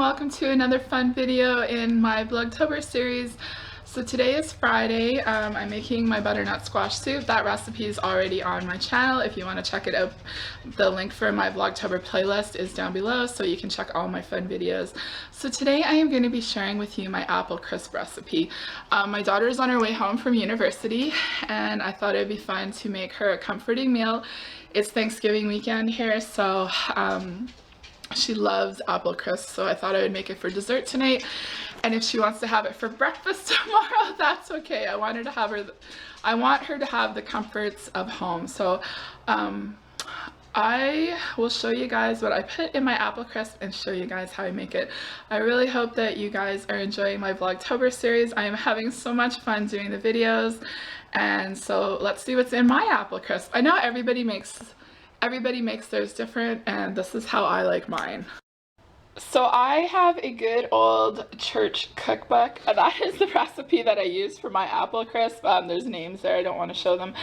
welcome to another fun video in my Vlogtober series. So today is Friday. I'm making my butternut squash soup. That recipe is already on my channel. If you want to check it out, the link for my Vlogtober playlist is down below, so you can check all my fun videos. So today I am going to be sharing with you my apple crisp recipe. My daughter is on her way home from university, and I thought it would be fun to make her a comforting meal. It's Thanksgiving weekend here, so she loves apple crisp, so I thought I would make it for dessert tonight. And if she wants to have it for breakfast tomorrow, that's okay. I want her to have the comforts of home. So I will show you guys what I put in my apple crisp and show you guys how I make it. I really hope that you guys are enjoying my Vlogtober series. I am having so much fun doing the videos, and so let's see what's in my apple crisp. I know everybody makes theirs different, and this is how I like mine. So I have a good old church cookbook. That is the recipe that I use for my apple crisp. There's names there, I don't want to show them.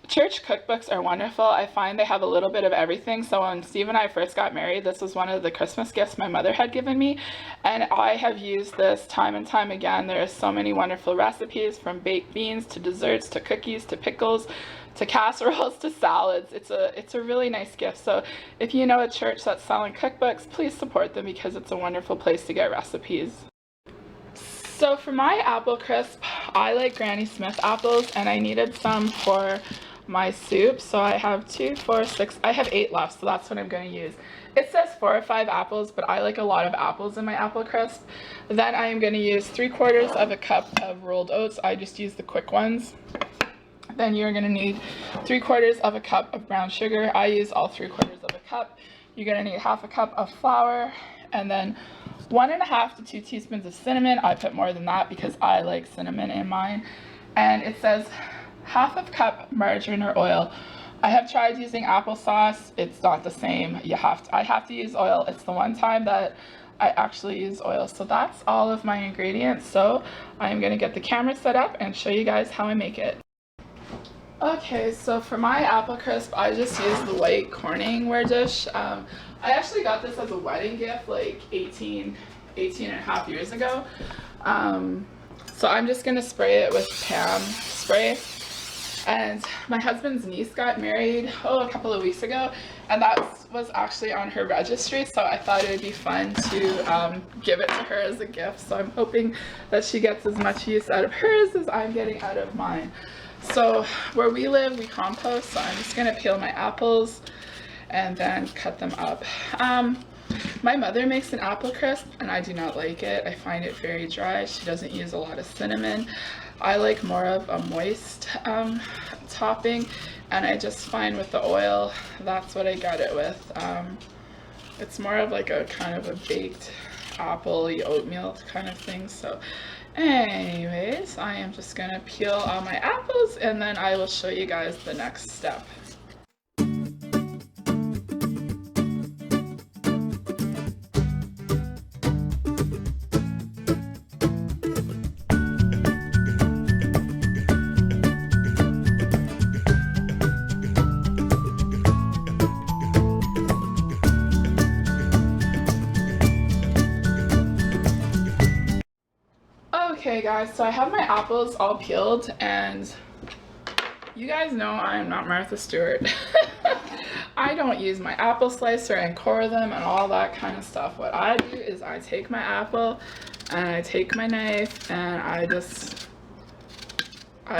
Church cookbooks are wonderful. I find they have a little bit of everything. So when Steve and I first got married, this was one of the Christmas gifts my mother had given me, and I have used this time and time again. There are so many wonderful recipes, from baked beans to desserts to cookies to pickles to casseroles to salads. It's a really nice gift. So if you know a church that's selling cookbooks, please support them, because it's a wonderful place to get recipes. So for my apple crisp, I like Granny Smith apples, and I needed some for my soup. So I have 2, 4, 6, I have 8 left, so that's what I'm going to use. It says 4 or 5 apples, but I like a lot of apples in my apple crisp. Then I am going to use 3/4 of a cup of rolled oats. I just use the quick ones. Then you're going to need 3/4 of a cup of brown sugar. I use all 3/4 of a cup. You're going to need 1/2 cup of flour, and then 1.5 to 2 teaspoons of cinnamon. I put more than that because I like cinnamon in mine. And it says 1/2 cup margarine or oil. I have tried using applesauce. It's not the same. I have to use oil. It's the one time that I actually use oil. So that's all of my ingredients. So I'm going to get the camera set up and show you guys how I make it. Okay, so for my apple crisp, I just use the white Corningware dish. I actually got this as a wedding gift like 18 and a half years ago. So I'm just gonna spray it with Pam spray. And my husband's niece got married a couple of weeks ago, and that was actually on her registry, so I thought it would be fun to give it to her as a gift. So I'm hoping that she gets as much use out of hers as I'm getting out of mine. So where we live, we compost, so I'm just gonna peel my apples and then cut them up. My mother makes an apple crisp, and I do not like it. I find it very dry. She doesn't use a lot of cinnamon. I like more of a moist topping, and I just find with the oil, that's what I got it with. It's more of like a kind of a baked apple-y oatmeal kind of thing. So anyways, I am just gonna peel all my apples, and then I will show you guys the next step. Okay guys, so I have my apples all peeled, and you guys know I am not Martha Stewart. I don't use my apple slicer and core them and all that kind of stuff. What I do is I take my apple and I take my knife and I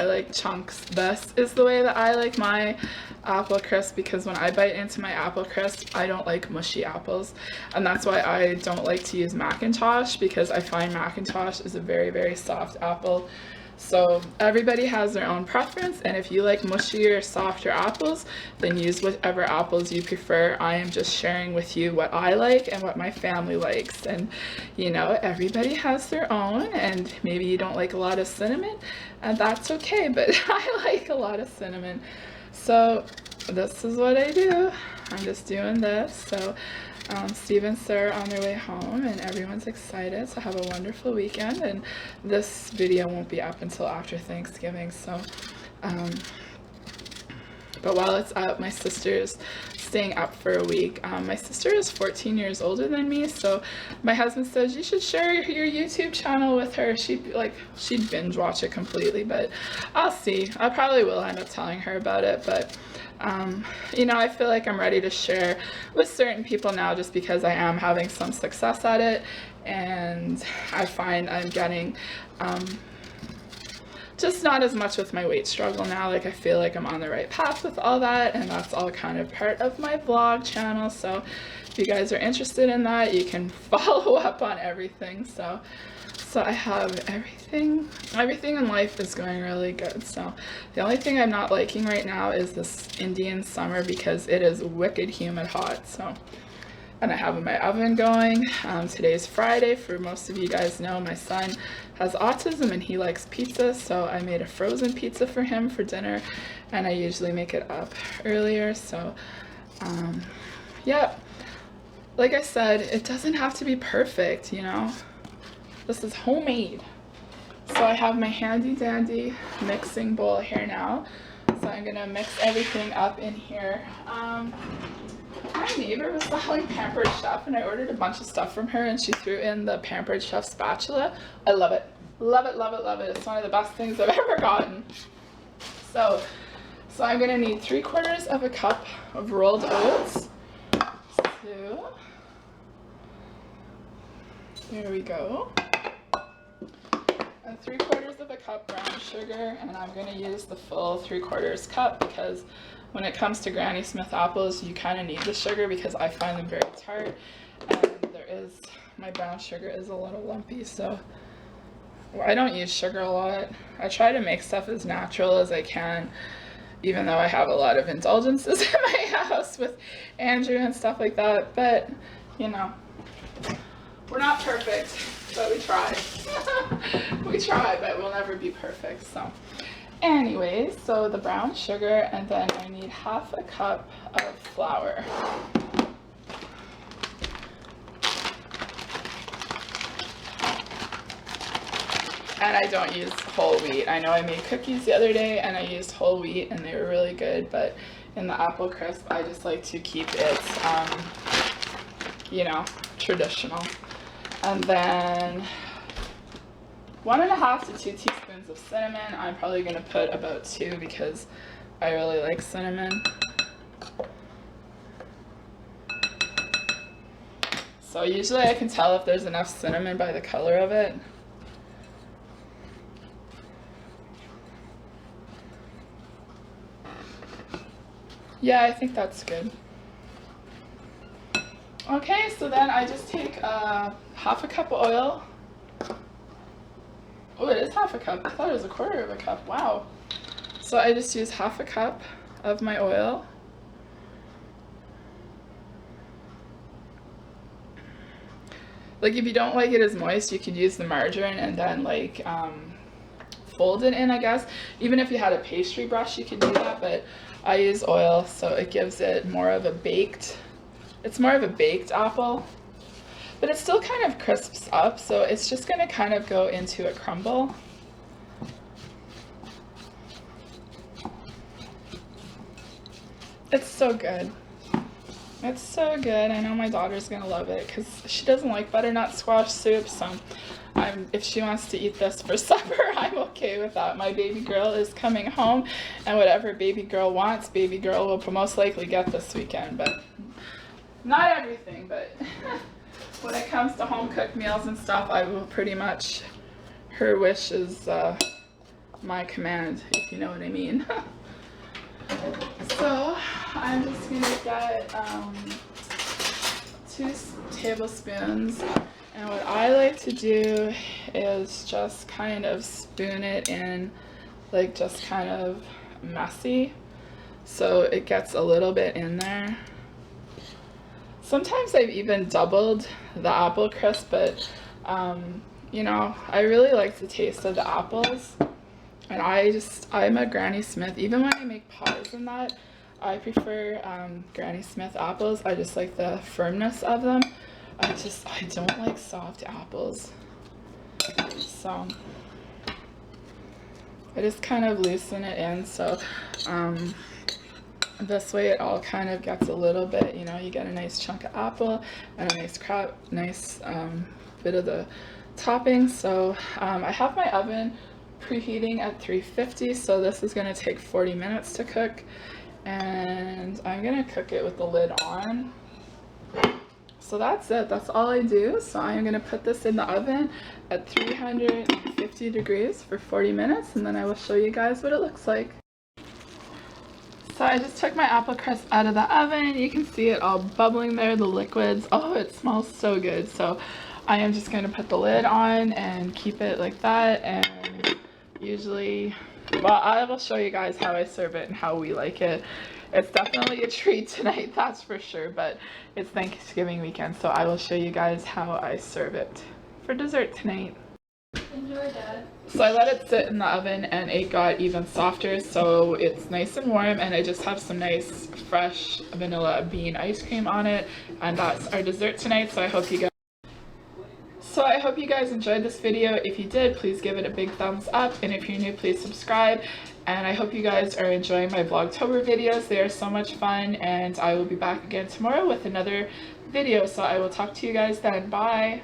like chunks. This is the way that I like my apple crisp, because when I bite into my apple crisp, I don't like mushy apples, and that's why I don't like to use Macintosh, because I find Macintosh is a very, very soft apple. So everybody has their own preference, and if you like mushier, softer apples, then use whatever apples you prefer. I am just sharing with you what I like and what my family likes, and you know, everybody has their own, and maybe you don't like a lot of cinnamon, and that's okay, but I like a lot of cinnamon. So this is what I do. I'm just doing this. So Steve and Sarah are on their way home, and everyone's excited, so have a wonderful weekend. And this video won't be up until after Thanksgiving, so but while it's out, my sisters staying up for a week. My sister is 14 years older than me, so my husband says you should share your YouTube channel with her. She'd binge watch it completely, but I'll see. I probably will end up telling her about it, but you know, I feel like I'm ready to share with certain people now just because I am having some success at it, and I find I'm getting just not as much with my weight struggle now. Like, I feel like I'm on the right path with all that, and that's all kind of part of my vlog channel. So if you guys are interested in that, you can follow up on everything. So I have everything in life is going really good. So the only thing I'm not liking right now is this Indian summer because it is wicked humid hot. So, and I have my oven going. Today's Friday. For most of you guys know, my son has autism and he likes pizza, so I made a frozen pizza for him for dinner, and I usually make it up earlier. So yeah, like I said, it doesn't have to be perfect, you know. This is homemade. So I have my handy dandy mixing bowl here now, so I'm gonna mix everything up in here. My neighbor was selling Pampered Chef, and I ordered a bunch of stuff from her, and she threw in the Pampered Chef spatula. I love it. Love it, love it, love it. It's one of the best things I've ever gotten. So I'm going to need 3/4 of a cup of rolled oats. So, there we go. And 3/4 of a cup brown sugar, and I'm going to use the full 3/4 cup because when it comes to Granny Smith apples, you kind of need the sugar because I find them very tart, and my brown sugar is a little lumpy, so I don't use sugar a lot. I try to make stuff as natural as I can, even though I have a lot of indulgences in my house with Andrew and stuff like that, but you know, we're not perfect, but we try. We try, but we'll never be perfect. So anyways, so the brown sugar, and then I need 1/2 cup of flour. And I don't use whole wheat. I know I made cookies the other day and I used whole wheat and they were really good, but in the apple crisp, I just like to keep it, you know, traditional. And then 1.5 to 2 teaspoons of cinnamon. I'm probably gonna put about 2 because I really like cinnamon. So usually I can tell if there's enough cinnamon by the color of it. Yeah, I think that's good. Okay, so then I just take 1/2 cup of oil. Oh, it is 1/2 cup. I thought it was 1/4 cup. Wow. So I just use 1/2 cup of my oil. Like, if you don't like it as moist, you could use the margarine and then like fold it in, I guess. Even if you had a pastry brush, you could do that, but I use oil, so it gives it more of a baked, it's more of a baked apple, but it still kind of crisps up, so it's just going to kind of go into a crumble. It's so good. It's so good. I know my daughter's going to love it because she doesn't like butternut squash soup, so if she wants to eat this for supper, I'm okay with that. My baby girl is coming home, and whatever baby girl wants, baby girl will most likely get this weekend, but not everything, but when it comes to home cooked meals and stuff, I will pretty much, her wish is my command, if you know what I mean. So I'm just gonna get 2 tablespoons, and what I like to do is just kind of spoon it in, like just kind of messy, so it gets a little bit in there. Sometimes I've even doubled the apple crisp, but you know, I really like the taste of the apples, and I'm a Granny Smith. Even when I make pies and that, I prefer Granny Smith apples. I just like the firmness of them. I don't like soft apples. So I just kind of loosen it in. So This way it all kind of gets a little bit, you know, you get a nice chunk of apple and a nice bit of the topping. So I have my oven preheating at 350, so this is going to take 40 minutes to cook, and I'm going to cook it with the lid on. So that's it, that's all I do. So I'm going to put this in the oven at 350 degrees for 40 minutes, and then I will show you guys what it looks like. So I just took my apple crust out of the oven. You can see it all bubbling there, the liquids. Oh, it smells so good. So I am just going to put the lid on and keep it like that. And usually, well, I will show you guys how I serve it and how we like it. It's definitely a treat tonight, that's for sure, but it's Thanksgiving weekend, so I will show you guys how I serve it for dessert tonight. Enjoy, Dad. So I let it sit in the oven and it got even softer, so it's nice and warm, and I just have some nice fresh vanilla bean ice cream on it, and that's our dessert tonight. So I hope you guys enjoyed this video. If you did, please give it a big thumbs up, and if you're new, please subscribe. And I hope you guys are enjoying my Vlogtober videos. They are so much fun, and I will be back again tomorrow with another video. So I will talk to you guys then. Bye!